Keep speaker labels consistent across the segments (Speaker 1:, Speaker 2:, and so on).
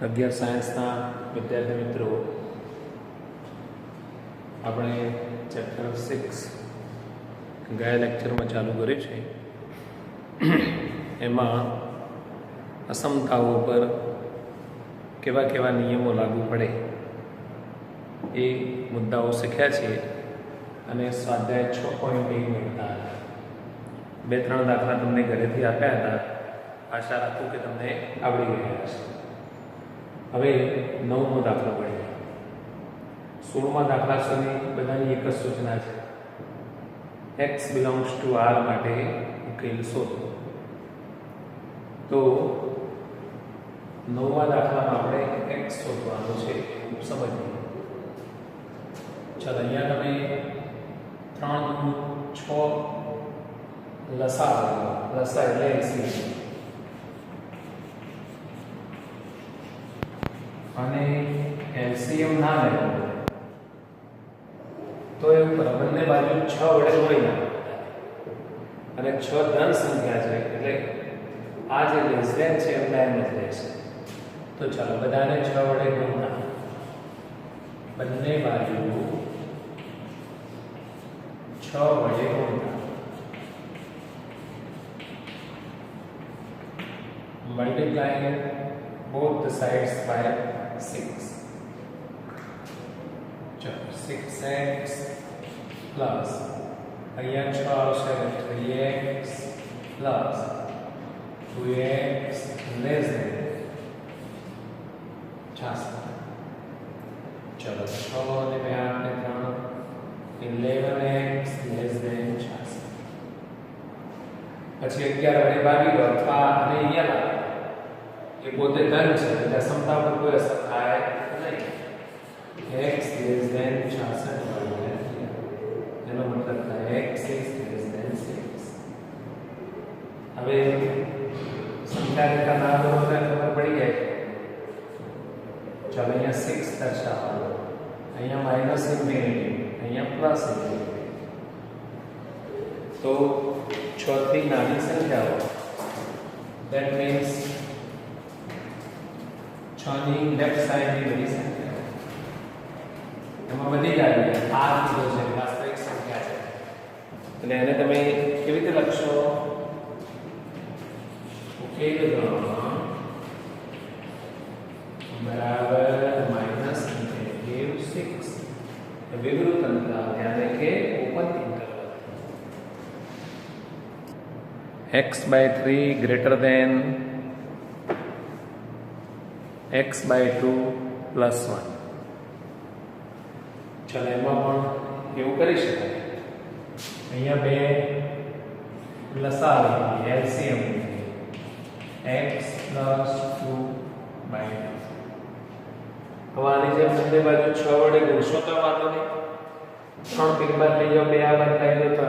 Speaker 1: 11 સાયન્સના વિદ્યાર્થી મિત્રો, આપણે ચેપ્ટર 6 ગયા લેક્ચરમાં ચાલુ કર્યું છે. એમાં અસમતાઓ પર કેવા કેવા નિયમો લાગુ પડે એ મુદ્દાઓ શીખ્યા છે અને સ્વાધ્યાય 6.1 મળતા હતા. 2-3 દાખલા તમને ઘરેથી આપ્યા હતા. આશા રાખું કે તમને આવડી ગયા હશે. હવે 9મો દાખલો ભણીએ. 16મા દાખલા સુધી બધાની એક જ સૂચના છે, x બિલોંગ્સ ટુ r માટે ઉકેલ શોધો. તો 9મા દાખલામાં આપણે x શોધવાનું છે. સમજીએ. ચાલો, અહીંયા તમે 3 6 લસા એટલે 80 અને એલસીએમ ના લેવો તો એ ઉપર બંને બાજુ 6 વડે જોડી નાખો અને 6 ધન સંખ્યા છે એટલે આ જે લેસ ધેન છે એમને એમ જ રહેશે. તો ચાલો બધાને 6 વડે ગુણતા, બંને બાજુ 6 વડે ગુણતા, multiplying both the sides by 6. चलो 6x plus અહીંયા 6 આવશે 3x plus 2x less than 66. चलो 6 અને 2 આપણે 3 11x less than 66. પછી 11 વડે ભાગી દો અથવા અને અહીંયા એ પોતે ધન છે એટલે સમતા પર કોઈ અસર થાય નહીં. x less than 66 એનો મતલબ થાય x is less than 6. હવે સંખ્યા રેખા ના દો તો ખબર પડી જાય. ચાલો અહીંયા 6 દર્શાવો, અહીંયા માઈનસ ઇન્ફિનિટી, અહીંયા પ્લસ ઇન્ફિનિટી. તો 6 થી નાની સંખ્યાઓ, that means 6 ની લેફ્ટ સાઈડની બધી સંખ્યા એમાં બધી આવી આ કીધો છે વાસ્તવિક સંખ્યા છે એટલે એને તમે કેવી રીતે લખશો? ઉકેલ ગણ બરાબર માઈનસ નેગેટિવ 6 વિવૃત અંતરાલ यानी કે open interval. x/3 greater than x/2 plus 1. चलो એમાં પણ એવું કરી શકાય. અહીંયા બે લસા લઈએ, એલસીએમ x plus 2/2. હવે આની જેમ બંને બાજુ 6 વડે ગુણશો તો વાંધો નહીં. 3 પીક બાદ લઈ જાઓ, 2 આ બાદ લઈ જાઓ તો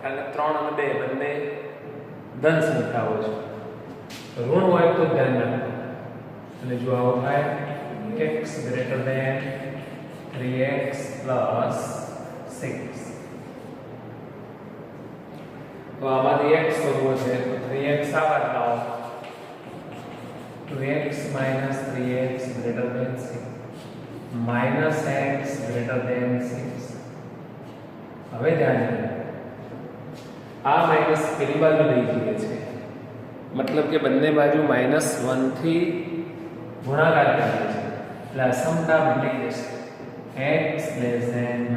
Speaker 1: કારણ કે 3 અને 2 બંને ધન સંખ્યાઓ છે. ઋણ હોય તો ધ્યાન રાખો. એટલે જો આવો થાય x greater than 3x plus 6. તો આમાંથી x શોધવો છે તો 3x આ બાદ લાવો, 2x minus 3x greater than 6 minus x greater than 6. હવે ધ્યાન રાખો, આ માઈનસ પેલી બાજુ લઈ જઈએ છે મતલબ કે બંને બાજુ -1 થી ગુણાકાર કરીએ છીએ એટલે અસમતા બદલી જશે. x less than -.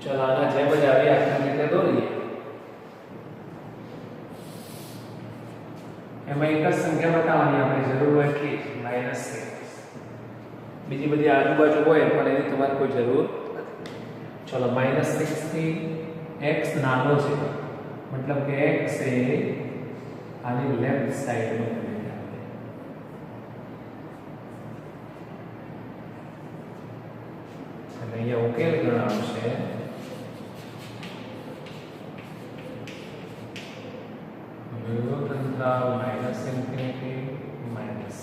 Speaker 1: ચલો આના જેમ જ આવી આખી રીતે દોરીએ. એમાં એક જ સંખ્યા બતાવવાની આપણે જરૂર હોય એટલી -6. બીજી બધી આજુબાજુ હોય પણ એની તમારે કોઈ જરૂર નથી. ચલો -6 થી x નાનો છે મતલબ કે x એ આની લેફ્ટ સાઈડ નો એટલે અહીંયા ઉકેલ ગણાવશે વિવૃત અંતરાલ -ઇન્ફિનિટી માઈનસ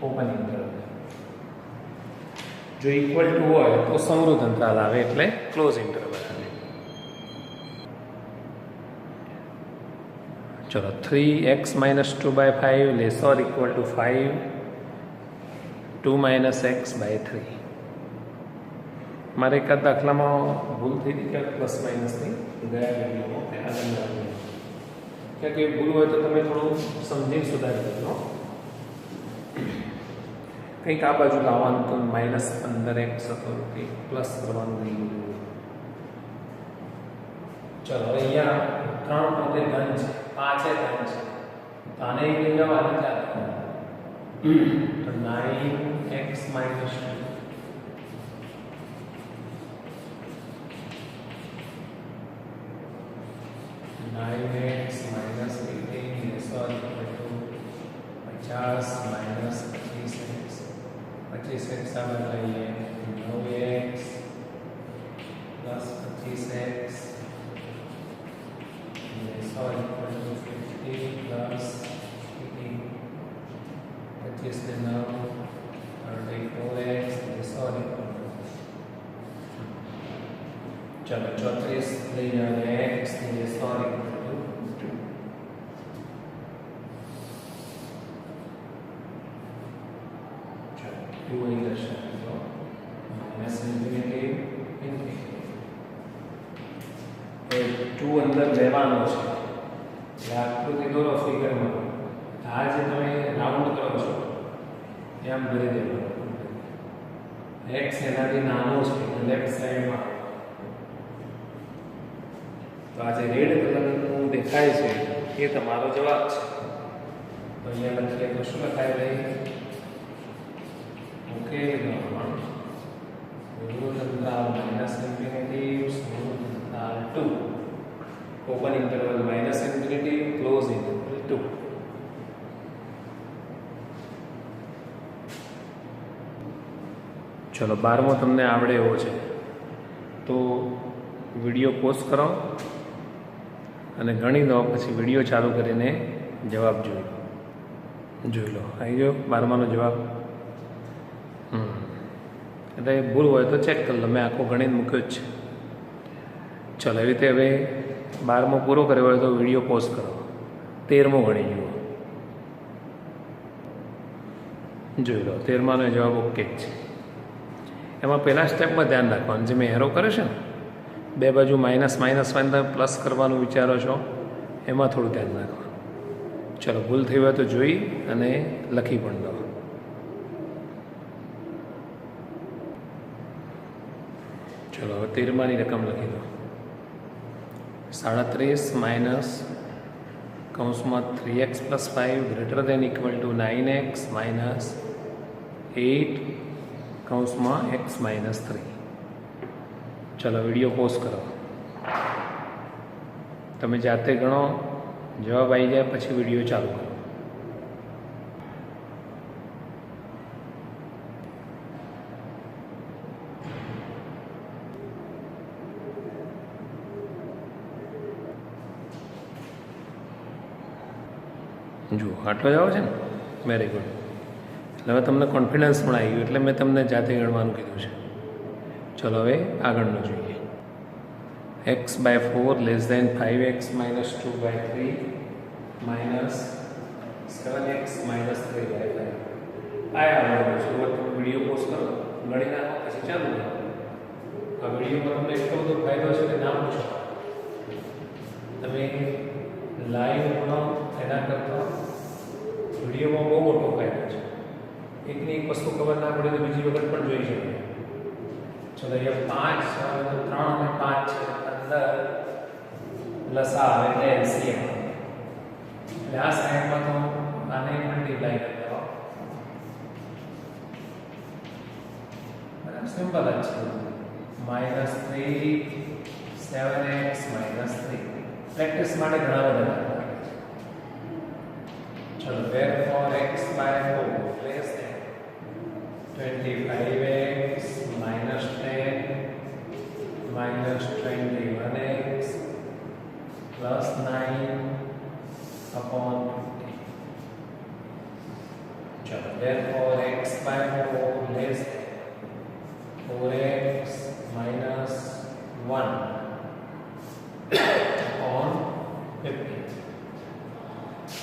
Speaker 1: ઓપન ઇન્ટરવલ. જો ઇક્વલ ટુ હોય તો સમૃદ્ધ અંતરાલ આવે એટલે ક્લોઝ ઇન્ટરવલ આવે. चलो 3x minus 2 by 5 less or equal to 5 2 minus x by 3. મારે એકાદ દાખલામાં ભૂલ થઈ હતી ક્યાંક પ્લસ માઇનસની ગયા વિડીયોમાં કે આગળના વિડીયોમાં ક્યાંક એ ભૂલ હોય તો તમે થોડું સમજીને સુધારી દેજો. કંઈક આ બાજુ લાવવાનું તો -15x હતો કંઈક પ્લસ કરવાનું રહી ગયું. ચલો અહીંયા 3 પોતે ધન છે, 5 એ ધન છે, તો આને લઈ જવાનું ચાલે તો 9x minus 2 9x minus 18 is equal to 50 minus 25x. 25x આપણે લઈએ 9x plus 25x is equal to 50 plus 18. 25 ને 9 34x is equal to चलो 34 ले जाए x ये सॉरी 2 इंग्लिश माइनस इन्फिनिटी એ 2 અંદર લેવાનો છે એટલે આકૃતિ દોરો ફિગરમાં આ જે તમે રાઉન્ડ કરો છો એમ ભરી દેવાનું x એનાથી નાનો છે લેફ્ટ સાઈડમાં. તો આ જે રેડ કલરનું દેખાય છે એ તમારો જવાબ છે. તો અહીંયા લખીએ તો શું લખાય ભાઈ? ઓકે રૂટ અંતરાલ માઇનસ ઇન્ફિનિટી રૂટ અંતરાલ 2 open interval minus infinity close interval 2. ચલો 12મો તમને આવડે એવો છે તો વિડીયો પોઝ કરો અને ગણી લો, પછી વિડીયો ચાલુ કરીને જવાબ જોઈ લો. આવી ગયો 12માનો જવાબ. એટલે ભૂલ હોય તો ચેક કરી લો, મેં આખો ગણીને મૂક્યો જ છે. ચલો એવી રીતે હવે 12મો પૂરો કર્યો હોય તો વિડીયો પોઝ કરો. 13મો ગણી જુઓ, જોઈ લો 13માનો જવાબ ઓકે જ છે. એમાં પહેલા સ્ટેપમાં ધ્યાન રાખવાનું, જે મેં એરો કરે છે ને બે બાજુ માઇનસ માઇનસ તમે પ્લસ કરવાનું વિચારો છો એમાં થોડું ધ્યાન રાખવાનું. ચલો ભૂલ થઈ હોય તો જોઈ અને લખી પણ દો. ચલો હવે 13માની રકમ લખી દો. 37 માઇનસ કૌંસમાં 3x plus 5 greater than equal to 9x minus 8 કૌંસમાં x માઇનસ 3. ચલો વિડીયો પોઝ કરો, તમે જાતે ગણો, જવાબ આવી જાય પછી વિડીયો ચાલુ કરો. જુઓ આટલો જ આવે છે ને, વેરી ગુડ. એટલે હવે તમને કોન્ફિડન્સ પણ આવી ગયું, એટલે મેં તમને જાતે ગણવાનું કીધું છે. ચલો હવે આગળનું જોઈએ. x by 4 less than 5x minus 2 by 3 minus 7x minus 3 by 5. આ આવડવાનું છે. હવે તમે વિડીયો પોઝ કરો, ગણી નાખો, પછી ચાલુ કરો. આ વિડીયોમાં તમને એટલો બધો ફાયદો છે કે ના પૂછો. તમે લાઈવ ગણો એના કરતાં વિડીયોમાં બહુ મોટો ફાયદો છે. એકની એક વસ્તુ ખબર ના પડે તો બીજી વખત પણ જોઈ શકે. ચલો અહીંયા 5 3 અને 5 છે, 15 લસા આવે એટલે એલસીએમ. એટલે આ સાઈડમાં તો આને મલ્ટીપ્લાય કરી દો. બરાબર, સિમ્પલ જ છે. -3 7x -3 પ્રેક્ટિસ માટે ઘણા બધા દાખલા છે. ચલો therefore x by 4 less than 25x minus 10 minus 21x plus 9 upon 50. चलो therefore x by 4 less than 4x minus 1 upon 50.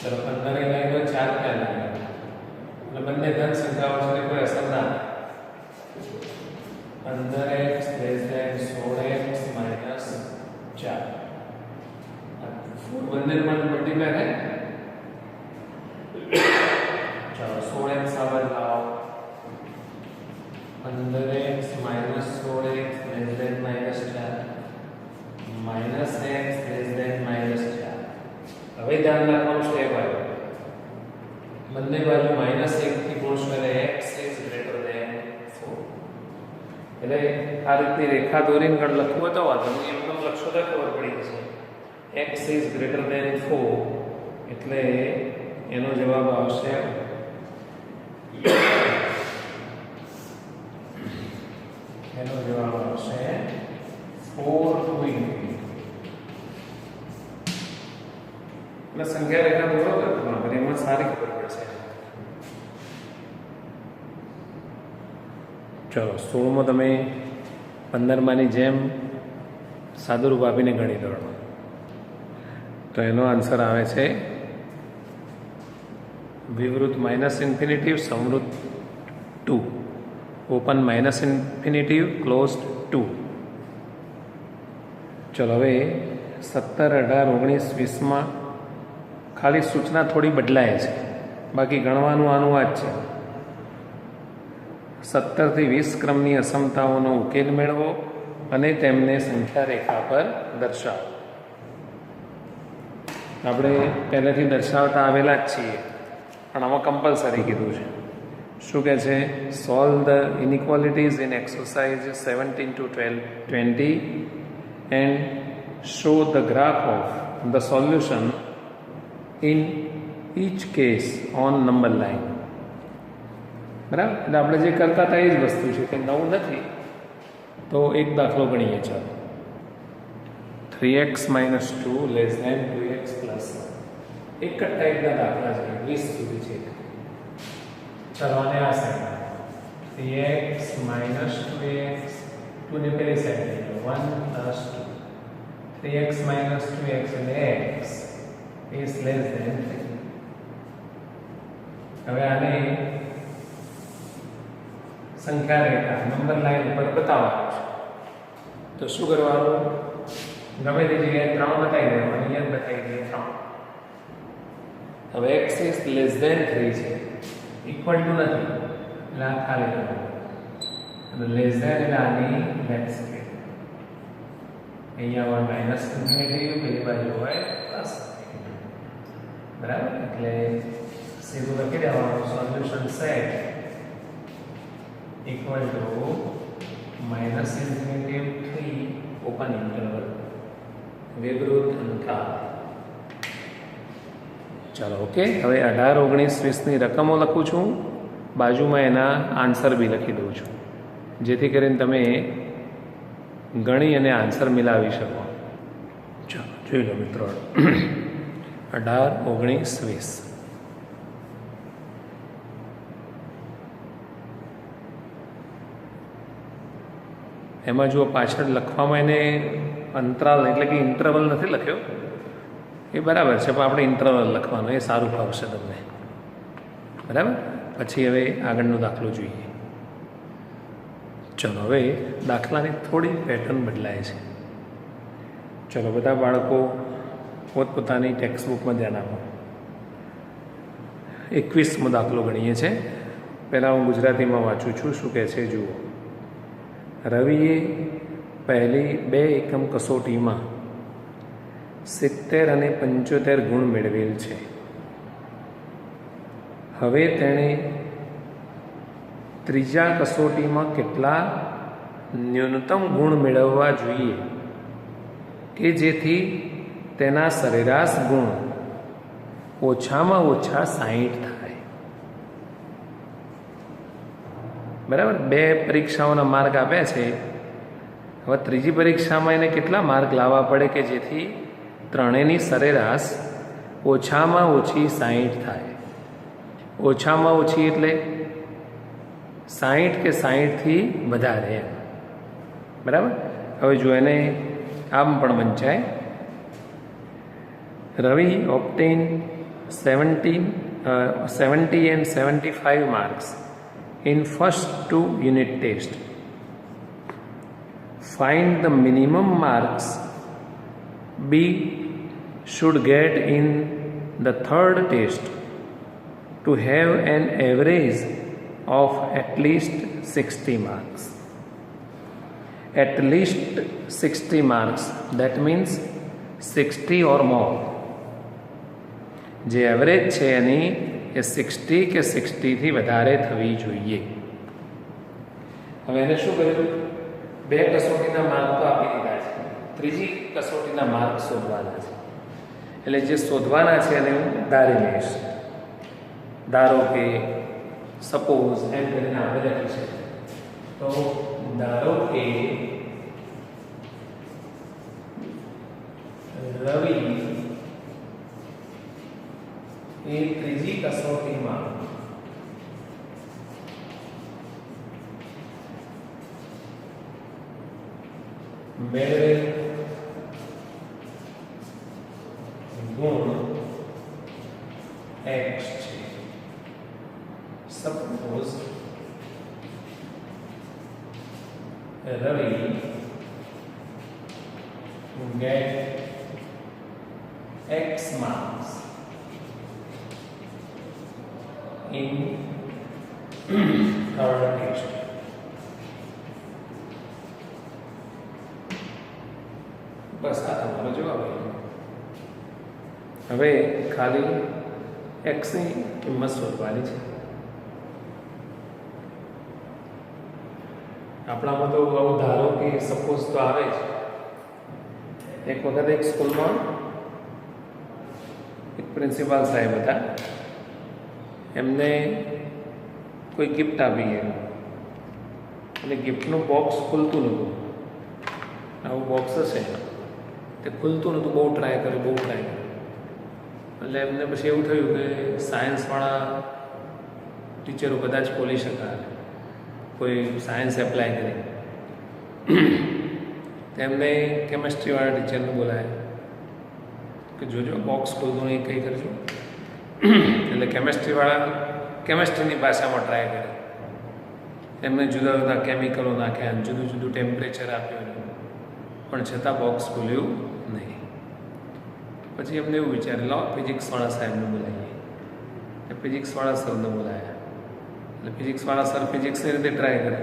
Speaker 1: चलो 15 लाइनो 4 क्या लाइनो એટલે બંને ધન સંખ્યાઓ છે કોઈ અસર ના 15x > 16x - 4 બંને પણ મલ્ટીપ્લાય है चलो 16x आवर लाओ 15x - 16x 4 -x - 4 હવે ધ્યાન રાખવાનું સ્ટેપ આવ્યો બંને બાજુ -1 થી ગુણશો એટલે x is greater than 4 એટલે આ રીતે રેખા દોરીને ગણ લખવું હોય તો વાંધો નહીં એમ લખશો તો ખબર પડી જશે x is greater than 4 એટલે એનો જવાબ આવશે એનો જવાબ આવશે 4 to infinity એટલે સંખ્યા રેખા દોરો તો પણ એમાં સારી ખબર પડશે ચલો 16 માં તમે 15 માની જેમ સાદુરૂપ આપીને ગણી દો તો એનો આન્સર આવે છે વિવૃત -ઇન્ફિનિટિવ સંવૃત 2 ઓપન -ઇન્ફિનિટિવ ક્લોઝડ 2 ચલો હવે 17 18 19 20 માં ખાલી સૂચના થોડી બદલાય છે બાકી ગણવાનું આનું આ જ છે 17 થી 20 ક્રમની અસમતાઓનો ઉકેલ મેળવો અને તેમને સંખ્યા રેખા પર દર્શાવો આપણે પહેલેથી દર્શાવતા આવેલા જ છીએ પણ આમાં કમ્પલસરી કીધું છે શું કહે છે solve the inequalities in exercise 17 to 20 and show the graph of the solution in each case on number line બરાબર એટલે આપણે જે કરતા હતા એ જ વસ્તુ છે કે નવું નથી તો એક દાખલો ગણીએ ચાલો 3x - 2 < 2x + એક જ ટાઈપના દાખલા છે 20 સુધી છે ચાલો આને આ સાઈડ 3x - 2x 2 ને પેલી સાઈડ 1 + 2 3x - 2x એટલે x is less than 3 હવે આને સંખ્યા રેખા નંબર લાઈન ઉપર બતાવવાનું છે તો શું કરવાનું ગમે તે જગ્યાએ 3 બતાવી દેવાનું અહીંયા જ બતાવી દઈએ 3 હવે x is less than 3 છે ઇક્વલ ટુ નથી એટલે આ ખાલી કરવાનું અને લેસ ધેન એટલે આની લેફ્ટ સાઈડ અહીંયા હોય -ઇન્ફિનિટી પેલી બાજુ હોય પ્લસ બરાબર એટલે સીધું લખી દેવાનું solution set equal to -infinity 3 open interval વિવૃત અંતરાલ ચાલો ઓકે હવે 18 19 20 ની રકમો લખું છું બાજુમાં એના આન્સર બી લખી દઉં છું જેથી કરીને તમે ગણી અને આન્સર મિલાવી શકો ચાલો જોઈ લો મિત્રો 18 19 20 એમાં જો પાછળ લખવામાં એને અંતરાલ એટલે કે ઇન્ટરવલ નથી લખ્યો એ બરાબર છે પણ આપણે ઇન્ટરવલ લખવાનું એ સારું ફાવશે તમને બરાબર પછી હવે આગળનો દાખલો જોઈએ ચલો હવે દાખલાની થોડી પેટર્ન બદલાય છે ચલો બધા બાળકો પોતપોતાની ટેક્સ્ટ બુકમાં ધ્યાન આપો 21મો દાખલો ગણીએ છીએ પહેલાં હું ગુજરાતીમાં વાંચું છું શું કહે છે જુઓ રવિએ પહેલી 2 એકમ કસોટીમાં 70 અને 75 ગુણ મેળવેલ છે હવે તેણે ત્રીજા કસોટીમાં કેટલા ન્યૂનતમ ગુણ મેળવવા જોઈએ કે જેથી તેના સરેરાશ ગુણ ઓછામાં ઓછા 60 થાય બરાબર 2 પરીક્ષાઓના માર્ક આપ્યા છે હવે ત્રીજી પરીક્ષામાં એને કેટલા માર્ક લાવવા પડે કે જેથી ત્રણેયની સરેરાશ ઓછામાં ઓછી 60 થાય ઓછામાં ઓછી એટલે 60 કે 60થી વધારે બરાબર હવે જો એને આમ પણ વંચાય રવિ obtained 70 and 75 marks in first 2 unit test. Find the minimum marks B should get in the third test to have an average of at least 60 marks. At least 60 marks, that means 60 or more. જે average છે એની એ 60 કે 60થી વધારે થવી જોઈએ. હવે એને શું કર્યું? 2 કસોટીના માર્ક તો આપી દીધા છે, ત્રીજી કસોટીના માર્ક શોધવાના છે. એટલે જે શોધવાના છે એને હું ધારી લઈશ. ધારો કે સપોઝ એમ કરીને આપણે લખી શકીએ. તો ધારો કે રવિ એ ત્રીજી કસોટીમાં મેળવેલ ગુણ x છે. Suppose Ravi get x marks in third test. બસ આ તમારો જવાબ. હવે ખાલી x ની કિંમત શોધવાની છે. આપણામાં તો આવું ધારો કે સપોઝ તો આવે જ. એક વખત એક સ્કૂલમાં એક પ્રિન્સિપાલ સાહેબ હતા. એમને કોઈ ગિફ્ટ આપી એમ, અને ગિફ્ટનું બોક્સ ખુલતું નહોતું. આવું બોક્સ હશે તે ખુલતું નહોતું. બહુ ટ્રાય કર્યું. એટલે એમને પછી એવું થયું કે સાયન્સવાળા ટીચરો કદાચ ખોલી શકાય, કોઈ સાયન્સ એપ્લાય કરી. તેમને કેમેસ્ટ્રીવાળા ટીચરને બોલાયા કે જોજો બોક્સ ખોલતું નહીં, કંઈ કરજો. એટલે કેમેસ્ટ્રીવાળા કેમેસ્ટ્રીની ભાષામાં ટ્રાય કરે. એમને જુદા જુદા કેમિકલો નાખ્યા, જુદું જુદું ટેમ્પરેચર આપ્યું, પણ છતાં બોક્સ ખુલ્યું નહીં. પછી એમને એવું વિચારે, લો ફિઝિક્સવાળા સાહેબને બોલાવીએ. ફિઝિક્સવાળા સરને બોલાયા. એટલે ફિઝિક્સવાળા સર ફિઝિક્સની રીતે ટ્રાય કરે.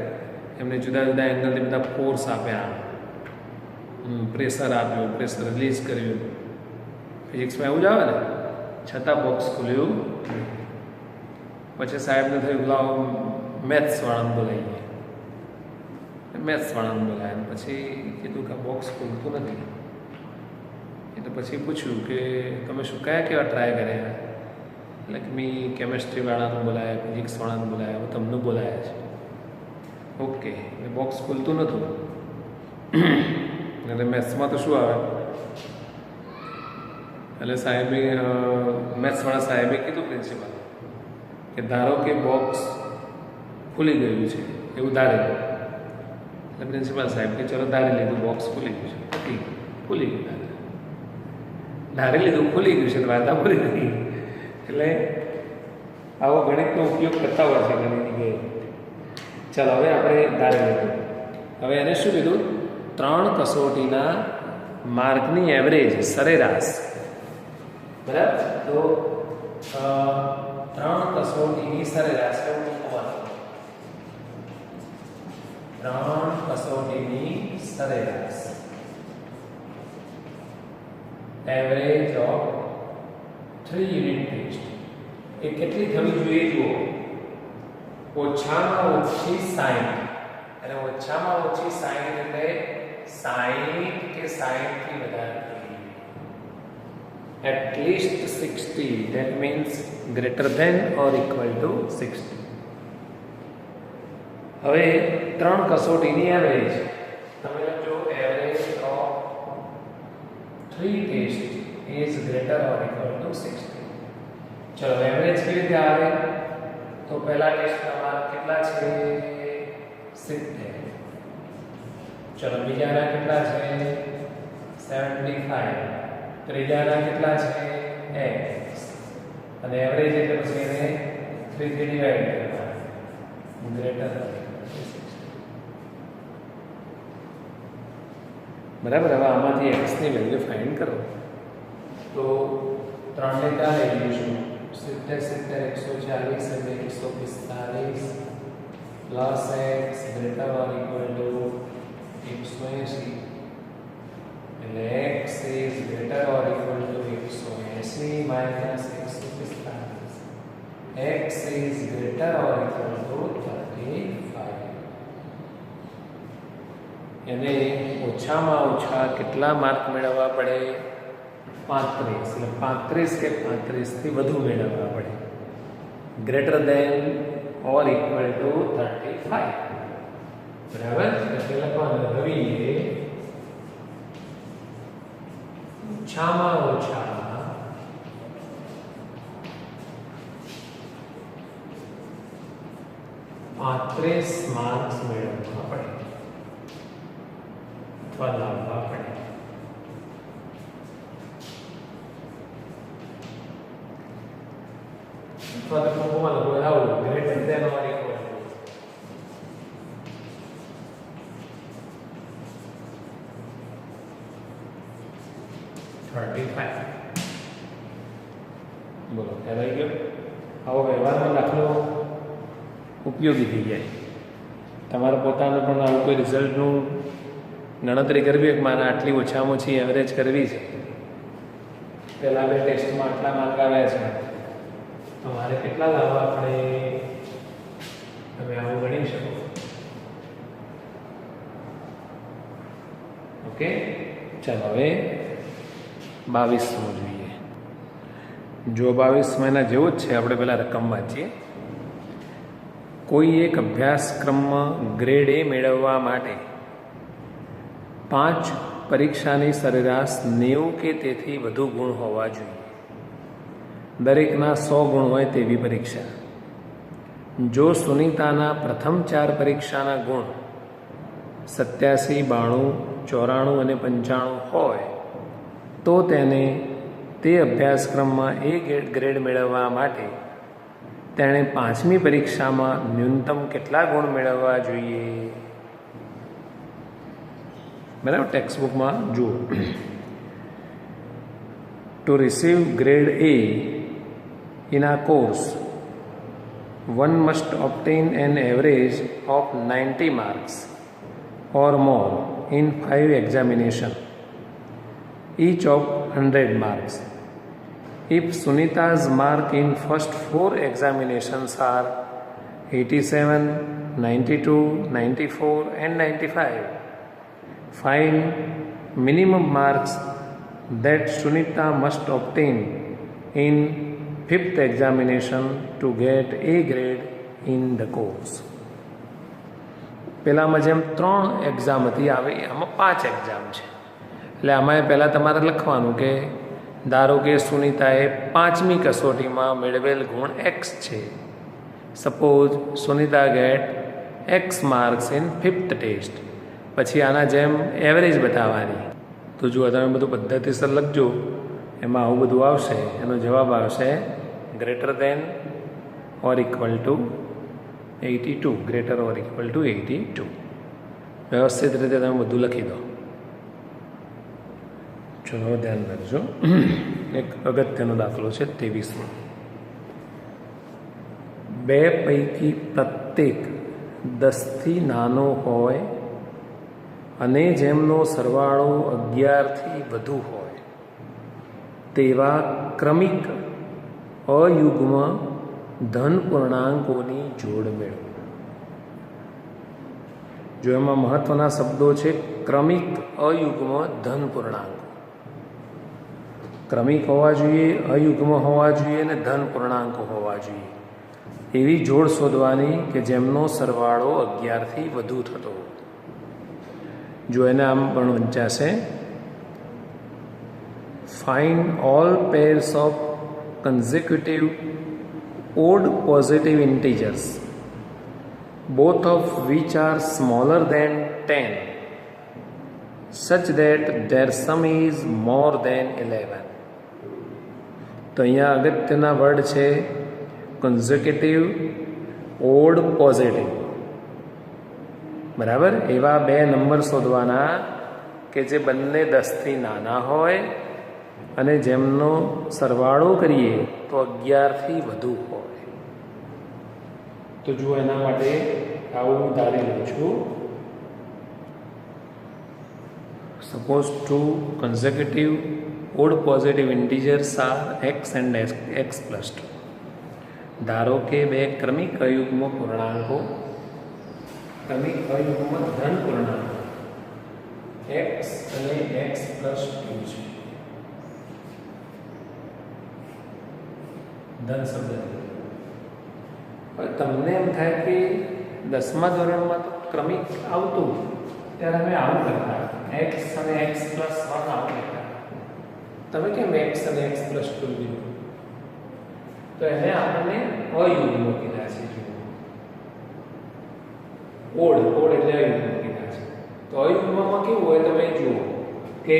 Speaker 1: એમને જુદા જુદા એંગલથી બધા ફોર્સ આપ્યા, પ્રેશર આપ્યું, પ્રેશર રિલીઝ કર્યું. ફિઝિક્સમાં એવું જ આવે ને, છતાં બોક્સ ખુલ્યું. પછી સાહેબને થયું લાવો મેથ્સવાળાને બોલાવીએ. મેથ્સવાળાને બોલાવ્યા. પછી કીધું કે બોક્સ ખુલતું નથી. એટલે પછી પૂછ્યું કે તમે શું કેવા ટ્રાય કર્યા? એટલે કે મેં કેમેસ્ટ્રીવાળાને બોલાયા, ફિઝિક્સવાળાને બોલાયા, હવે તમને બોલાયા છે. ઓકે, એટલે બોક્સ ખુલતું નહોતું. એટલે મેથ્સમાં તો શું આવે? એટલે સાહેબે મેથ્સવાળા સાહેબે કીધું પ્રિન્સિપાલ કે ધારો કે બોક્સ ખુલી ગયું છે, એવું ધારે. એટલે પ્રિન્સિપાલ સાહેબ કે ચલો ધારી લીધું, બોક્સ ખુલી ગયું છે. ખુલી ગયું, ધારી લીધું, ખુલી ગયું છે, વાર્તા પૂરી નથી. એટલે આવો ગણિતનો ઉપયોગ કરતા હોય છે ઘણી જગ્યાએ. ચાલો હવે આપણે ધારી લીધું. હવે એને શું કીધું? 3 કસોટીના માર્કની એવરેજ, સરેરાશ. બરાબર? તો 3 કસોટીની સરેરાશ એવું મૂકવાનું. 3 કસોટીની સરેરાશ, એવરેજ ઓફ 3 યુનિટ ટેસ્ટ. એ કેટલી થવી જોઈએ જુઓ? ઓછામાં ઓછી 60. અને ઓછામાં ઓછી 60 એટલે 60 કે 60 થી વધારે. At least 60, that means greater than or equal to 60. હવે 3 કસોટીની એવરેજ તમે લખજો, average of 3 test is greater or equal to 60. ચલો એવરેજ કેવી રીતે આવે? તો પહેલા ટેસ્ટના માર્ક કેટલા છે? 70. ચલો બીજાના કેટલા છે? 75. ત્રીજાના કેટલા છે? x. અને એવરેજ એટલે પછી એને 3 થી ડિવાઈડ કરવાના. ગ્રેટર બરાબર. હવે આમાંથી x ની વેલ્યુ ફાઇન્ડ કરો. તો 3 ને ક્યાં લઈ લઈશું? 70 140 એટલે 145 પ્લસ x ગ્રેટર ઓર ઇક્વલ ટુ 180 એટલે x is greater or equal to 180 minus 145. x is greater or equal to 35. એને ઓછામાં ઓછા કેટલા માર્ક મેળવવા પડે? 35. એટલે 35 કે 35 થી વધુ મેળવવા પડે. Greater than or equal to 35. બરાબર. એટલે લખવાનું રવિએ ઓછામાં ઓછા 35 માર્ક્સ મેળવવા પડે અથવા લાવવા પડે. અથવા તો ટૂંકમાં લખો આવું greater than or equal to 35. બોલો ખ્યાલ આવી ગયો? આવો વ્યવહારનો દાખલો ઉપયોગી થઈ જાય. તમારે પોતાનું પણ આવું કોઈ રિઝલ્ટનું ગણતરી કરવી હોય કે મારે આટલી ઓછામાં ઓછી એવરેજ કરવી છે, પહેલાં 2 ટેસ્ટમાં આટલા માર્ક આવ્યા છે તો મારે કેટલા લાવવા પડે? તમે આવું ગણી શકો. ઓકે, ચાલો હવે 22મો જોઈએ. જો 22માં જેવો જ છે. આપણે પહેલાં રકમ વાંચીએ. કોઈ એક અભ્યાસક્રમમાં ગ્રેડ A મેળવવા માટે 5 પરીક્ષાની સરેરાશ 90 કે તેથી વધુ ગુણ હોવા જોઈએ. દરેકના 100 ગુણ હોય તેવી પરીક્ષા. જો સુનીતાના પ્રથમ 4 પરીક્ષાના ગુણ 87, 92, 94 અને 95 હોય તો તેને તે અભ્યાસક્રમમાં A ગ્રેડ મેળવવા માટે તેણે 5મી પરીક્ષામાં ન્યૂનતમ કેટલા ગુણ મેળવવા જોઈએ? બરાબર. ટેક્સ્ટબુકમાં જુઓ. Two receive grade A in a course, one must obtain an average of 90 marks or more in 5 examinations, each of 100 marks. If Sunita's mark in first 4 examinations are 87, 92, 94 and 95, find minimum marks that Sunita must obtain in 5th examination to get A grade in the course. પહેલામાં જેમ 3 exam હતી આવે આમાં 5 exam છે. એટલે આમાં પહેલાં તમારે લખવાનું કે ધારો કે સુનીતાએ 5મી કસોટીમાં મેળવેલ ગુણ x છે. Suppose Sunita get x marks in 5th test. પછી આના જેમ એવરેજ બતાવવાની. તો જુઓ તમે બધું પદ્ધતિસર લખજો. એમાં આવું બધું આવશે. એનો જવાબ આવશે ગ્રેટર દેન ઓર ઇક્વલ ટુ 82. ગ્રેટર ઓર ઇક્વલ ટુ 82. વ્યવસ્થિત રીતે તમે બધું લખી દો. ચલો ધ્યાન રાખજો. એક અગત્યનો દાખલો છે 23મો. 2 પૈકી પ્રત્યેક 10થી નાનો હોય અને જેમનો સરવાળો 11થી વધુ હોય તેવા ક્રમિક અયુગ્મ ધન પૂર્ણાંકોની જોડ મેળવો. જો એમાં મહત્વના શબ્દો છે ક્રમિક અયુગ્મ ધન પૂર્ણાંકો. ક્રમિક હોવા જોઈએ, અયુગ્મ હોવા જોઈએ અને ધન પૂર્ણાંકો હોવા જોઈએ. એવી જોડ શોધવાની કે જેમનો સરવાળો 11થી વધુ થતો. જો એને આમ પણ વંચાશે find all pairs of consecutive odd positive integers both of which are smaller than 10 such that their sum is more than 11. તો અહીંયા અગત્યના વર્ડ છે કન્ઝર્વેટિવ, ઓડ, પોઝિટિવ. બરાબર. એવા બે નંબર શોધવાના કે જે બંને 10થી નાના હોય અને જેમનો સરવાળો કરીએ તો 11થી વધુ હોય. તો જુઓ, એના માટે આવું ધારી લઉં છું. Suppose two conservative odd positive integers are x and x plus 2. ધારો કે બે ક્રમિક અયુગ્મ પૂર્ણાંકો, ક્રમિક અયુગ્મ ધન પૂર્ણાંકો એક્સ અને એક્સ પ્લસ 2 છે. ધન શબ્દ. હવે તમને એમ થાય કે 10મા ધોરણમાં તો ક્રમિક આવતું, ત્યારે અમે આવું કરતા, એક્સ અને એક્સ પ્લસ 1 આવું કરતા. તમે કેમ એક્સ અને એક્સ પ્લસ 2 લીધું? તો એને આપણને અયુગ્મ કીધા છે. ઓડ એટલે અયુગ્મ કીધા છે. તો અયુગ્મમાં કેવું હોય તમે જુઓ કે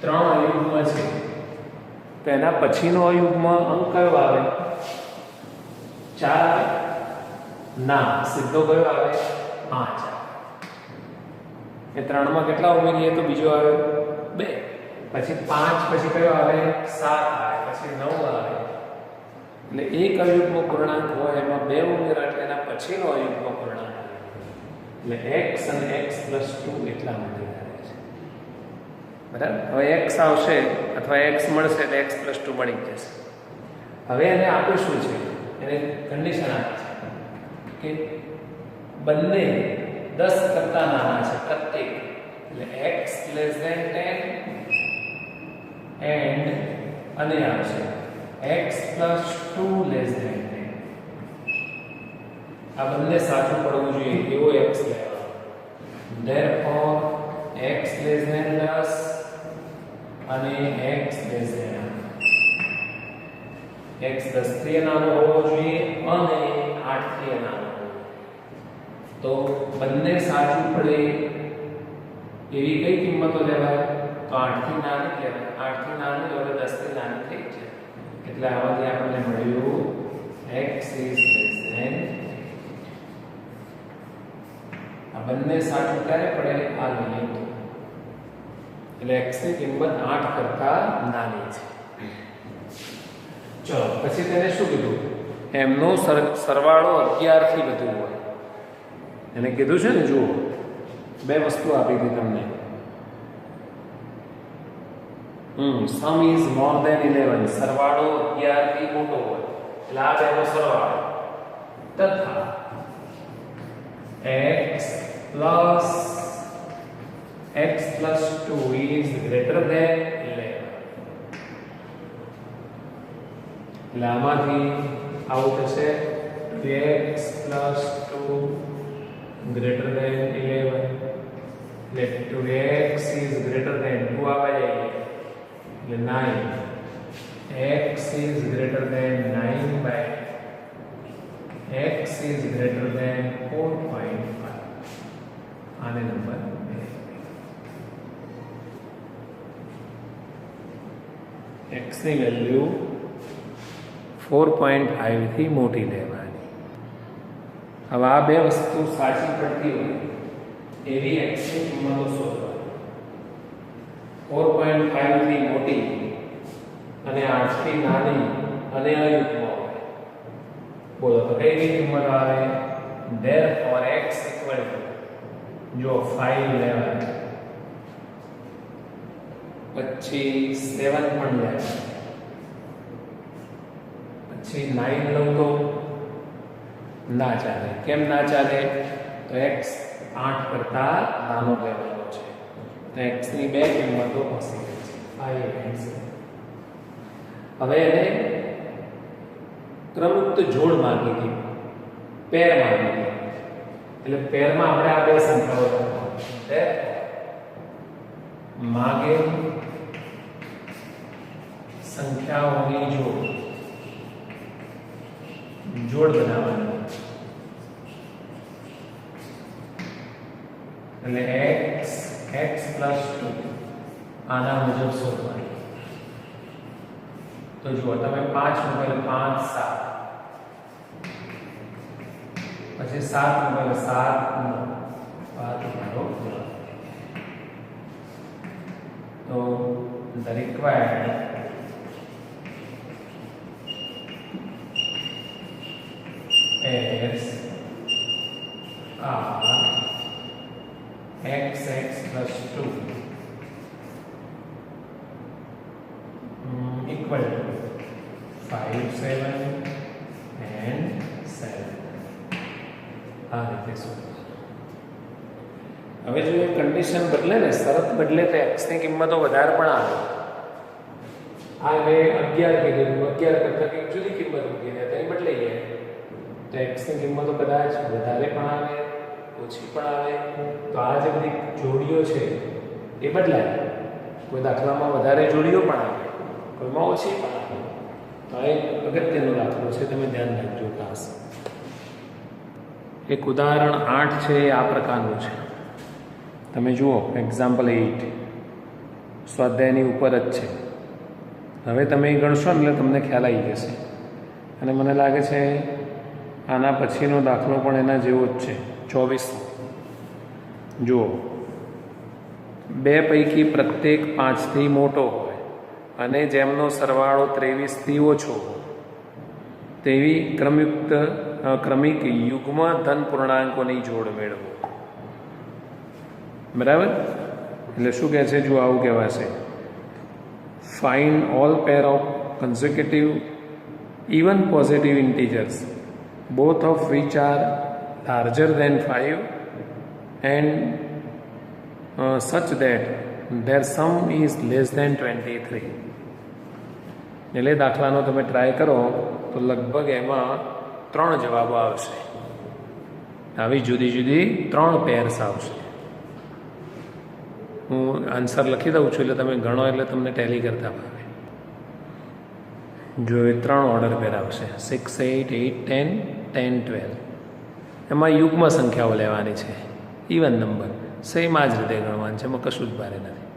Speaker 1: 3 અયુગ્મ છે, તો એના પછીનો અયુગ્મ અંક કયો આવે? 4. ના, સીધો કયો આવે? 5. એ 3માં કેટલા ઉમેરીએ તો બીજો આવે 2. પછી 5 પછી કયો આવે? 7 આવે. પછી 9 આવે. એટલે એક અયુગ્મ પૂર્ણાંક હોય એમાં 2 ઉમેરા એટલે એના પછીનો અયુગ્મ પૂર્ણાંક. એટલે x અને x પ્લસ 2 એટલા માટે આવે છે. બરાબર. હવે x આવશે અથવા x મળશે એટલે x પ્લસ 2 મળી જશે. હવે એને આપણે શું છે? એને કન્ડિશન આપી છે કે બંને 10 કરતા નાના છે પ્રત્યેક. એટલે x લેસ ધેન 10 એન્ડ અને આવશે x પ્લસ 2 લેસ ધેન 10. આ બંને સાચું પડવું જોઈએ એવો x લેવાનો. ધેરફોર x લેસ ધેન 10 અને x લેસ ધેન x 10 થી નાનો હોવો જોઈએ અને 8 થી નાનો. તો બંને સાચું પડે એવી કઈ કિંમતો લેવાય? તો 8 થી નાની લેવાય. 8 થી નાની એટલે 10 થી નાની થઈ જાય. એટલે આમાંથી આપણને મળ્યું x is less than. આ બંને સાચું ક્યારે પડે? આ લઈએ તો. એટલે x ની કિંમત 8 કરતા નાની છે. ચલો પછી તેને શું કીધું? એમનો સરવાળો 11 થી વધુ હોય. એને કીધું છે ને, જુઓ બે વસ્તુ આપી હતી તમને. સમ ઇઝ મોર ધેન 11. સરવાળો 11 થી મોટો હોય એટલે આ બેનો સરવાળો તથા x plus 2 is greater than 11. એટલે આમાંથી આવું થશે 2x plus 2 greater than 11. એટલે 2x is greater than 2 આવે એટલે 9. x is greater than 9 by x is greater than 4.5. આને નંબર 2. x ની વેલ્યુ 4.5 થી મોટી લેવાની. હવે આ બે વસ્તુ સાચી પડતી હોય એવી x ની કિંમતો શોધવાની. 4.5 થી મોટી અને 8 થી નાની અને અયુગ્મ હોય. બોલો તો કઈ કિંમત આવે? therefore x equal to, જો 5 લેવાય પછી 7 પણ લેવાય પછી 9 લઉં તો ના ચાલે. કેમ ના ચાલે? તો x 8 કરતા નાનો લેવાનો છે. તો x ની બે કિંમતો પોસિબલ છે. આ એક આન્સર. હવે એને ક્રમયુક્ત જોડ માંગી હતી, પેર માંગી હતી. એટલે પેરમાં આપણે આ બે સંખ્યાઓ લખવાની. માગે સંખ્યાઓની જોડ બનાવવાની. એટલે x plus 2 આના મુજબ શોધવાની. तो जुओ तमे 5 મૂકો 5 7 પછી 7 મૂકો 7 9 આ તમારો જવાબ. તો the required pairs are xx plus 2 equal to 5 7 and 7. આ રીતે શું હવે જો એ કન્ડિશન બદલે ને શરત બદલે તો x ની કિંમતો વધારે પણ આવે. આ હવે 11 કીધું 11 કરતા કંઈક જુદી કિંમત મૂકીને તેની બદલાઈ જાય તો x ની કિંમતો કદાચ વધારે પણ આવે ઓછી પણ આવે. તો આ જે બધી જોડીઓ છે એ બદલાય. કોઈ દાખલામાં વધારે જોડીઓ પણ આવે કોઈમાં ઓછી પણ આવે. તો આ એક અગત્યનો દાખલો છે, તમે ધ્યાન રાખજો ખાસ. એક ઉદાહરણ 8 છે એ આ પ્રકારનું છે. તમે જુઓ એક્ઝામ્પલ 8 સ્વાધ્યાયની ઉપર જ છે. હવે તમે ગણશો ને એટલે તમને ખ્યાલ આવી જશે. અને મને લાગે છે આના પછીનો દાખલો પણ એના જેવો જ છે. 24 જુઓ, બે પૈકી પ્રત્યેક 5થી મોટો હોય અને જેમનો સરવાળો 23થી ઓછો હોય તેવી ક્રમિક યુગ્મ ધન પૂર્ણાંકોની જોડ મેળવો. બરાબર? એટલે શું કહે છે? જો આવું કહેવાશે, find all pair of consecutive even positive integers both of which are larger than 5 and such that their sum is less than 23. એટલે દાખલાનો તમે ટ્રાય કરો તો લગભગ એમાં 3 જવાબો આવશે. આવી જુદી જુદી 3 પેર્સ આવશે. હું આન્સર લખી દઉં છું એટલે તમે ગણો એટલે તમને ટેલી કરતા ભાવે. જો એ 3 ઓર્ડર પેર આવશે 6 8 8 10 10 12. એમાં યુગ્મ સંખ્યાઓ લેવાની છે, ઇવન નંબર સેમ આ જ રીતે ગણવાનું છે, એમાં કશું જ ભારે નથી.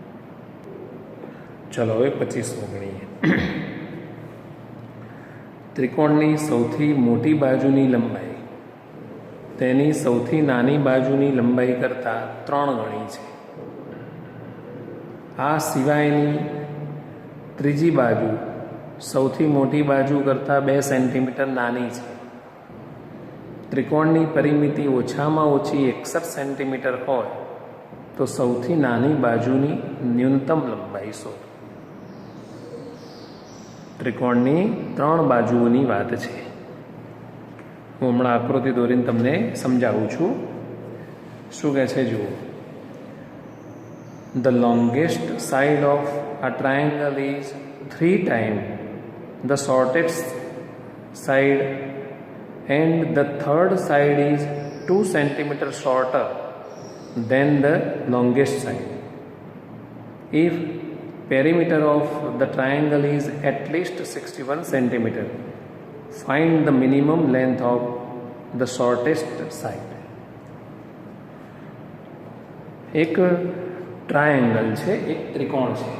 Speaker 1: ચલો હવે 25મો ગણીએ. ત્રિકોણની સૌથી મોટી બાજુની લંબાઈ તેની સૌથી નાની બાજુની લંબાઈ કરતાં 3 ગણી છે. આ સિવાયની ત્રીજી બાજુ સૌથી મોટી બાજુ કરતાં 2 સેન્ટીમીટર નાની છે. ત્રિકોણની પરિમિતિ ઓછામાં ઓછી 61 સેન્ટીમીટર હોય તો સૌથી નાની બાજુની ન્યૂનતમ લંબાઈ શોધો. ત્રિકોણની 3 બાજુઓની વાત છે. હું હમણાં આકૃતિ દોરીને તમને સમજાવું છું. શું કહે છે જુઓ, the longest side of a triangle is 3 times the shortest side and the third side is 2 centimeters shorter than the longest side. If perimeter of the triangle is at least 61 centimeter, find the minimum length of the shortest side. એક triangle છે, એક ત્રિકોણ છે,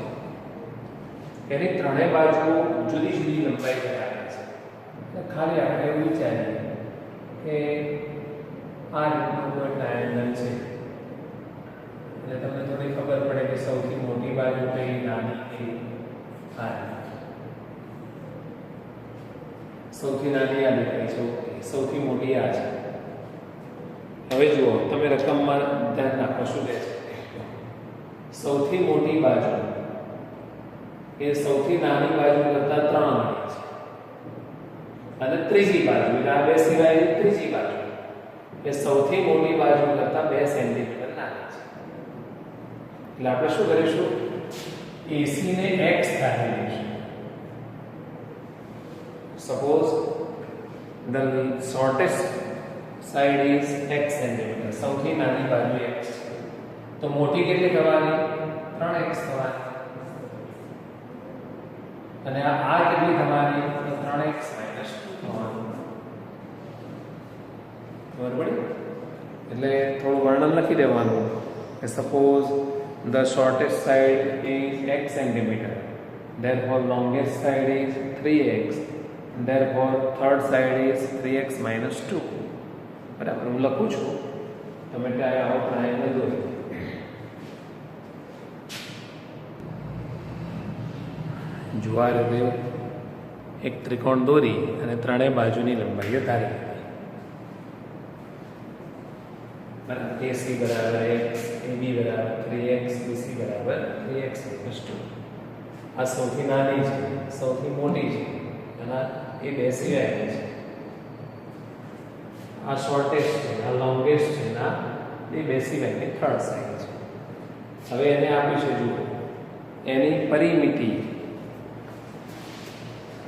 Speaker 1: એની 3 બાજુ જુદી જુદી લંબાઈ ધરાવે છે. ખાલી આપણે એવું વિચારીએ કે આ રીતનું કોઈ ટ્રાયેંગલ છે એટલે તમને થોડી ખબર પડે કે સૌથી મોટી બાજુ કઈ, નાની કઈ. આ સૌથી નાની આ દેખાય છે, સૌથી મોટી આ છે. હવે જુઓ, તમે રકમમાં ધ્યાન રાખો શું કહે છે. સૌથી મોટી બાજુ એ સૌથી નાની બાજુ કરતાં 3 ગણી છે. અને ત્રીજી બાજુ એટલે આ બે સિવાય ત્રીજી બાજુ એ સૌથી મોટી બાજુ કરતાં 2 સેન્ટીમીટર નાની છે. એટલે આપણે શું કરીશું, AC ને x ધારી લઈશું. Suppose the shortest side is x centimetre, સૌથી નાની બાજુ x છે. તો મોટી કેટલી થવાની? 3x થવાની. અને આ કેટલી થવાની? તો 3x - 2 થવાની. બરાબર? એટલે થોડું વર્ણન લખી દેવાનું કે suppose the shortest side is x centimeter therefore longest side is 3x, therefore third side is 3x minus 2. બરાબર, હું લખું છું, તમે ત્યાં આવો ટ્રાયેંગલ દોરી. જો આ રીતે એક ત્રિકોણ દોરી અને ત્રણેય બાજુની લંબાઈઓ ધારી લીધી. બરાબર, AC બરાબર x, AB બરાબર 3x, BC બરાબર 3x minus 2. આ સૌથી નાની છે, સૌથી મોટી છે, અને એ બે સિવાયની છે. આ શોર્ટેસ્ટ છે, આ લોંગેસ્ટ છે, ના એ બે સિવાયની થર્ડ સાઈડ છે. હવે એને આપી છે, જુઓ એની પરિમિતિ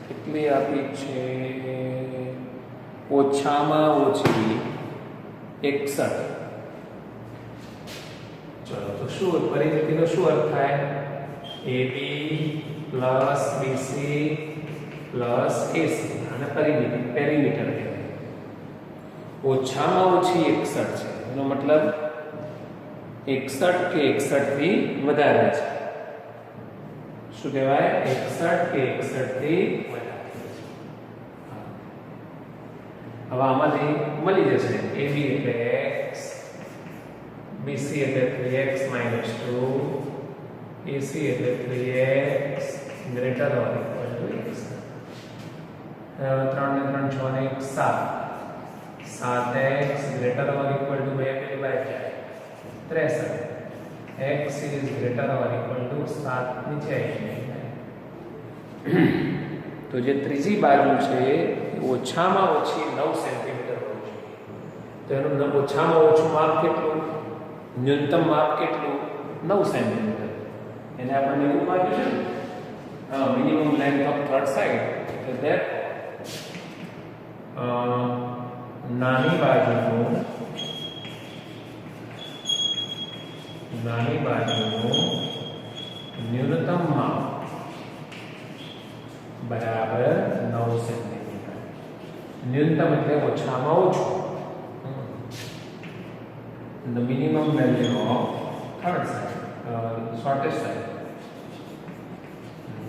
Speaker 1: કેટલી આપી છે? ઓછામાં ઓછી 61. ચલો, તો શું પરિમિતિનો શું અર્થ થાય? AB plus BC plus AC, અને પરિમિતિ પેરીમીટર કહેવાય. ઓછામાં ઓછી 61 છે, એનો મતલબ 61 કે 61 થી વધારે છે. શું કહેવાય? 61 કે 61 થી વધારે છે. હવે આમાંથી મળી જશે AB એટલે x, BC એટલે 3x minus 2, AC એટલે 3x greater or equal to x. 3 ને 3 6 ને 1 7, 7x greater or equal to 2 પેલી બાય જાય 63, x is greater or equal to 7 નીચે આવી જાય. તો જે ત્રીજી બાજુ છે એ ઓછામાં ઓછી 9 સેન્ટીમીટર હોવી જોઈએ. તો એનું ઓછામાં ઓછું માપ કેટલું? ન્યૂનતમ માપ કેટલું? 9 સેન્ટીમીટર. એને આપણે એવું માપ્યું છે ને, minimum length of third side. એટલે ધેટ નાની બાજુનું ન્યૂનતમ માપ બરાબર 9 સેન્ટીમીટર. ન્યૂનતમ એટલે ઓછામાં ઓછું. The minimum value of third side, shortest side.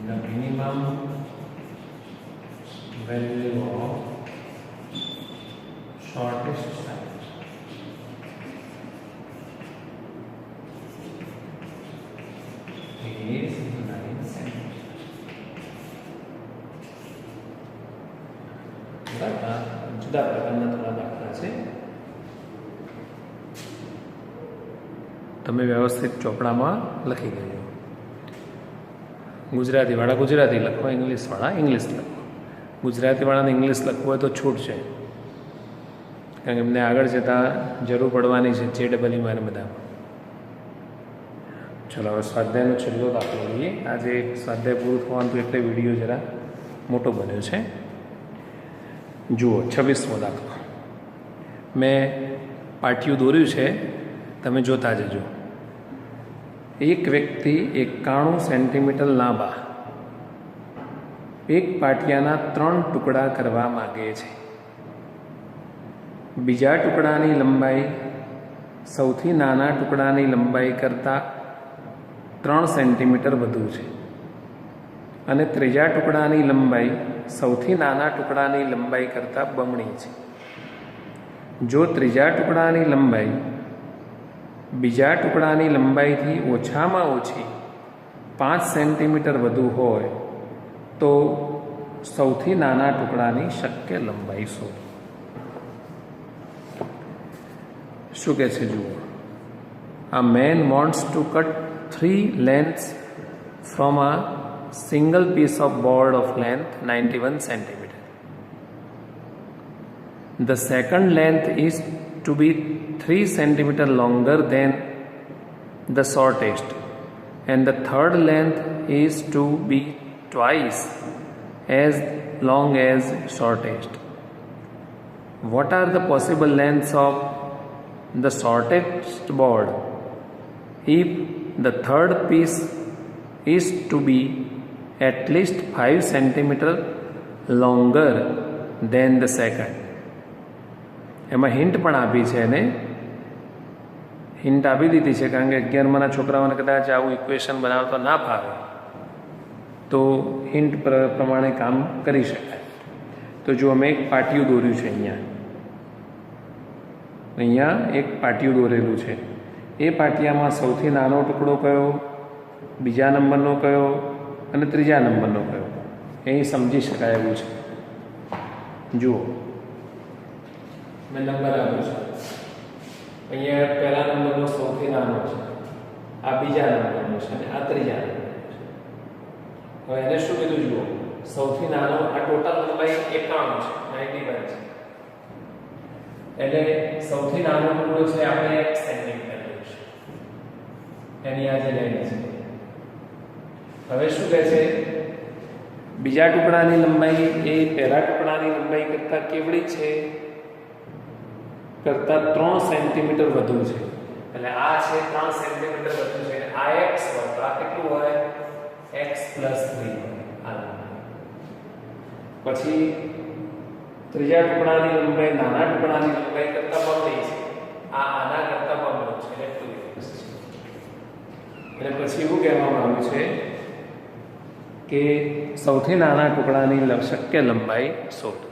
Speaker 1: The minimum value of shortest side is 9 centimeters. જુદા પ્રકારના થોડા દાખલા છે. તમે વ્યવસ્થિત ચોપડામાં લખી દેજો. ગુજરાતીવાળા ગુજરાતી લખો, ઇંગ્લિશવાળા ઇંગ્લિશ લખો. ગુજરાતીવાળાને ઇંગ્લિશ લખવું હોય તો છૂટ છે, કારણ કે એમને આગળ જતાં જરૂર પડવાની છે JEE મારે બધામાં. ચલો, હવે સ્વાધ્યાયનો છેલ્લો દાખલો લઈએ. આજે સ્વાધ્યાય પૂરું થવાનું તો એટલે વિડીયો જરા મોટો બન્યો છે. જુઓ 26મો દાખલો. મેં પાટિયું દોર્યું છે, તમે જોતા જજો. એક વ્યક્તિ 91 સેન્ટીમીટર લાંબા એક પાટિયાના 3 ટુકડા કરવા માગે છે. બીજા ટુકડાની લંબાઈ સૌથી નાના ટુકડાની લંબાઈ કરતાં 3 સેન્ટીમીટર વધુ છે, અને ત્રીજા ટુકડાની લંબાઈ સૌથી નાના ટુકડાની લંબાઈ કરતાં બમણી છે. જો ત્રીજા ટુકડાની લંબાઈ બીજા ટુકડાની લંબાઈથી ઓછામાં ઓછી 5 સેન્ટીમીટર વધુ હોય તો સૌથી નાના ટુકડાની શક્ય લંબાઈ શોધો. શું કહે છે જુઓ. A man wants to cut 3 lengths from a single piece of board of length 91 centimeter. The second length is to be 3 centimeter longer than the shortest, and the third length is to be twice as long as shortest. What are the possible lengths of the shortest board if the third piece is to be at least 5 centimeter longer than the second? એમાં hint પણ આપી છે, એને hint આપી દીધી છે, કારણ કે 11માના છોકરાઓને કદાચ આવું ઇક્વેશન બનાવતો ના ફાવે તો હિન્ટ પ્રમાણે કામ કરી શકાય. તો જો અમે એક પાટિયું દોર્યું છે, અહીંયા એક પાટિયું દોરેલું છે. એ પાટિયામાં સૌથી નાનો ટુકડો કયો, બીજા નંબરનો કયો અને ત્રીજા નંબરનો કયો, એ સમજી શકાય એવું છે. જુઓ, મેં નંબર આપ્યો છે. અહીંયા પહેલા નંબરનો સૌથી નાનો છે, આ બીજા નંબરનો છે અને આ ત્રીજા નંબરનો છે. હવે એને શું કીધું? જુઓ, સૌથી નાનો, આ ટોટલ લંબાઈ 91 છે, 91 છે. એટલે સૌથી નાનો ટુકડો છે આપણે 1 સેન્ટીમીટર લઈશું, એની આ જે લાઈન છે. હવે શું કહે છે? બીજા ટુકડાની લંબાઈ એ પહેલા ટુકડાની લંબાઈ કરતાં કેવડી છે? કરતાં 3 સેન્ટીમીટર વધુ છે. એટલે આ છે 3 સેન્ટીમીટર વધુ છે. આ x હોય તો આ કેટલું હોય? x + 3 હોય. પછી ત્રીજા ટુકડાની લંબાઈ નાના ટુકડાની લંબાઈ કરતાં બમણી છે. આ આના કરતાં બમણું છે, એટલે 2x છે. એટલે પછી એવું કહેવામાં આવ્યું છે કે સૌથી નાના ટુકડાની શક્ય લંબાઈ શોધો.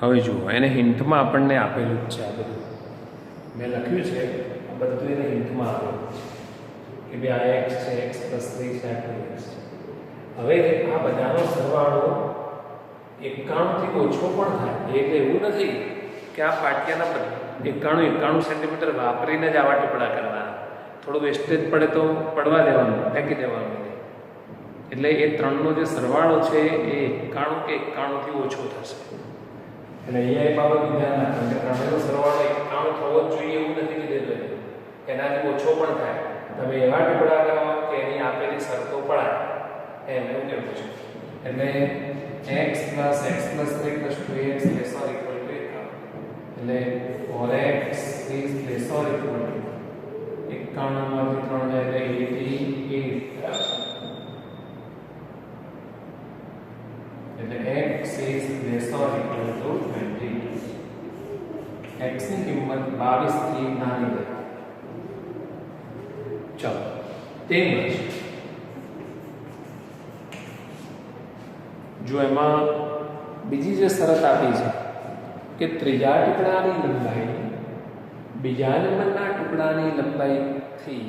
Speaker 1: હવે જુઓ, એને હિન્ટમાં આપણને આપેલું જ છે. આ બધું મેં લખ્યું છે, આ બધું એને હિન્ટમાં આપેલું છે કે ભાઈ આ x છે, x + 3 છે, આ 2x છે. હવે આ બધાનો સરવાળો 91 થી ઓછો પણ થાય. એટલે એવું નથી કે આ પાટિયાના 91 સેન્ટીમીટર વાપરીને જ આવા ટુકડા કરવાના. થોડું વેસ્ટેજ પડે તો પડવા દેવાનું, ફેંકી દેવાનું. એટલે એ ત્રણનો જે સરવાળો છે એ 91 કે 91 થી ઓછો થશે. એટલે અહીંયા એ બાબતનું ધ્યાન રાખવાનું કે ત્રણેયનો સરવાળો 91 થવો જ જોઈએ એવું નથી કીધેલું. એનાથી ઓછો પણ થાય. તમે એવા ટુકડા કરો કે એની આપેલી શરતો પડાય, એમ એવું કહેવું છે. એટલે x + x + 3 + 2x ≤ 1. એટલે 4x is lesser equal to 91 માંથી 3 જાય એટલે 88. એટલે x is lesser equal to 20. x ની કિંમત 22 થી નાની છે. ચાલો, તેમજ જો એમાં બીજી જે શરત આપી છે કે ત્રીજા ટુકડાની લંબાઈ બીજા નંબરના ટુકડાની લંબાઈથી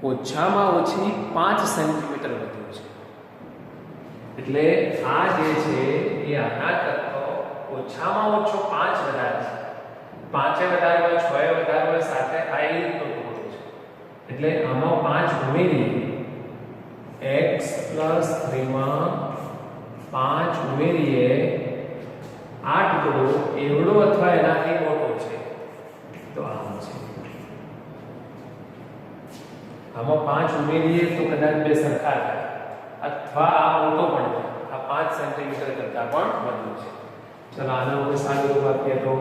Speaker 1: ઓછામાં ઓછી 5 સેન્ટીમીટર વધુ છે. એટલે આ જે છે એ આના કરતા ઓછામાં ઓછો 5 વધારે છે. 5 વધારે હોય, 6 વધારે હોય, સાથે આ એ રીતનો ટુકડો છે. એટલે આમાં 5 ઉમેરીએ, x + 3 માં 5 ઉમેરીએ, આ ટુકડો એવડો અથવા એનાથી મોટો છે તો આમ છે. આમાં 5 ઉમેરીએ તો કદાચ બે સરખા થાય, અથવા આ મોટો પણ થાય. આ 5 સેન્ટીમીટર કરતાં પણ વધુ છે. ચલો, આનો હવે સાદું રૂપ આપીએ તો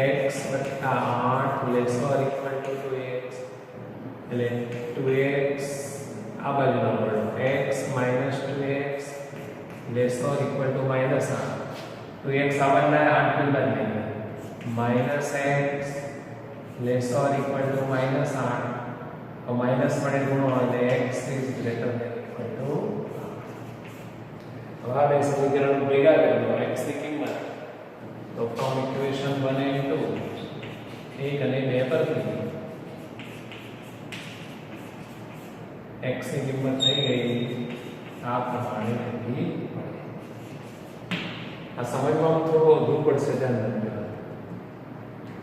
Speaker 1: x + 8 lesser equal to 2x. એટલે 2x આ બાજુનો મળો, x - 2x lesser equal to -8. 2x આવવાના 8 ની બાદ નહીં, -x lesser equal to -8. તો માઈનસ વડે ગુણો એટલે x is greater than equal to 8. હવે આ બે સમીકરણ ભેગા કરી દો. x ની કિંમત તો ફ્રોમ ઇક્વેશન 1 and 2 1 અને 2 પરથી x ની કિંમત થઈ ગઈ આ પ્રમાણે લખી પડે. આ સમજવામાં થોડો અઘરું પડશે, ધ્યાન રાખજો.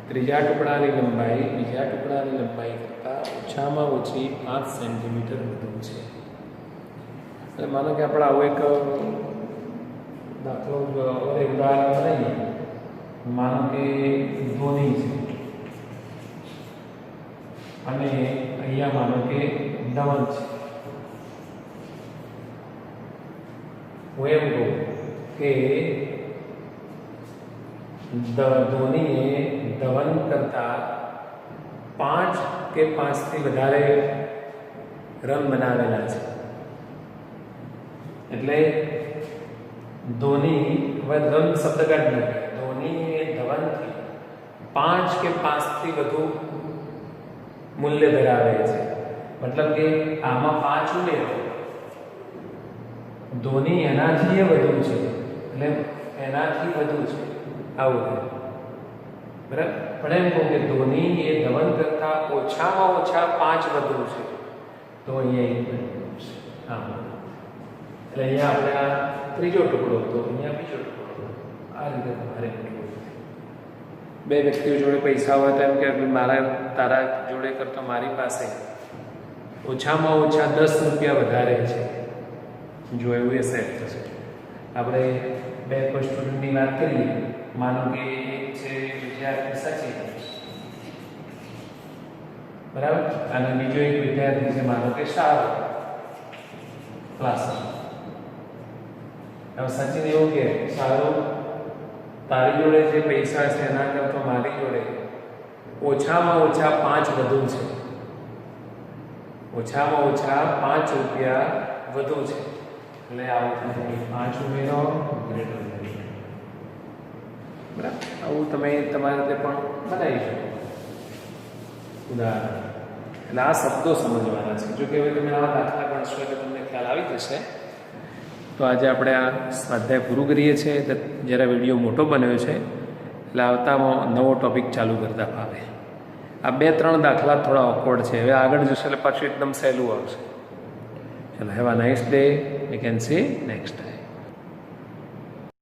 Speaker 1: ત્રીજા ટુકડાની લંબાઈ બીજા ટુકડાની લંબાઈ કરતાં ઓછામાં ઓછી 5 સેન્ટીમીટર વધુ છે. એટલે માનો કે આપણે આવો એક દાખલો ઉદાહરણ લઈએ. માનો કે ધોની છે અને અહીંયા માનો કે ધવન છે. હું એમ કહું કે ધોનીએ ધવન કરતા 5 કે 5 થી વધારે રન બનાવેલા છે. એટલે ધોની, હવે રન શબ્દ કાઢ નાખે, ધોનીએ ધવનથી 5 કે 5 થી વધુ મૂલ્ય ધરાવે છે. મતલબ કે આમાં 5 ઉમેરો ધોની એનાથી વધુ છે, એટલે એનાથી વધુ છે આવું થાય બરાબર. પણ એમ કહું કે ધોની એ ધવન કરતાં ઓછામાં ઓછા 5 વધુ છે, તો અહીંયા 1 બની છે. હા, એટલે અહીંયા આપણે આ ત્રીજો ટુકડો હતો, અહીંયા બીજો ટુકડો. આ રીતે તમારે બે વ્યક્તિઓ જોડે પૈસા હોય તો એમ કે મારા તારા જોડે કરતો મારી પાસે ઓછામાં ઓછા 10 રૂપિયા વધારે છે, જો એવું એ સેટ થશે. આપણે બે કોઈ સ્ટુડન્ટની વાત કરીએ, માનો કે એક છે વિદ્યાર્થી સચિન, બરાબર, અને બીજો એક વિદ્યાર્થી છે માનો કે શાહરૂખ ક્લાસમાં. હવે સચિન એવું કે શાહરૂખ તારી જોડે જે પૈસા છે એના કરતાં મારી જોડે ઓછામાં ઓછા 5 વધુ છે, ઓછામાં ઓછા 5 રૂપિયા વધુ છે. એટલે આવું થાય 5 ઉમેરો ગ્રેટર ધેન, બરાબર. આવું તમે તમારી રીતે પણ બનાવી શકો ઉદાહરણ. એટલે આ શબ્દો સમજવાના છે. જો કે હવે તમે આવા દાખલા ગણશો એટલે તમને ખ્યાલ આવી જશે. તો આજે આપણે આ સ્વાધ્યાય પૂરું કરીએ છીએ. જ્યારે વિડીયો મોટો બન્યો છે એટલે આવતામાં નવો ટોપિક ચાલુ કરતા ફાવે. આ 2-3 દાખલા થોડા ઓકવર્ડ છે, હવે આગળ જશે એટલે પાછું એકદમ સહેલું આવશે. ચલો, have a nice day. We can see next time.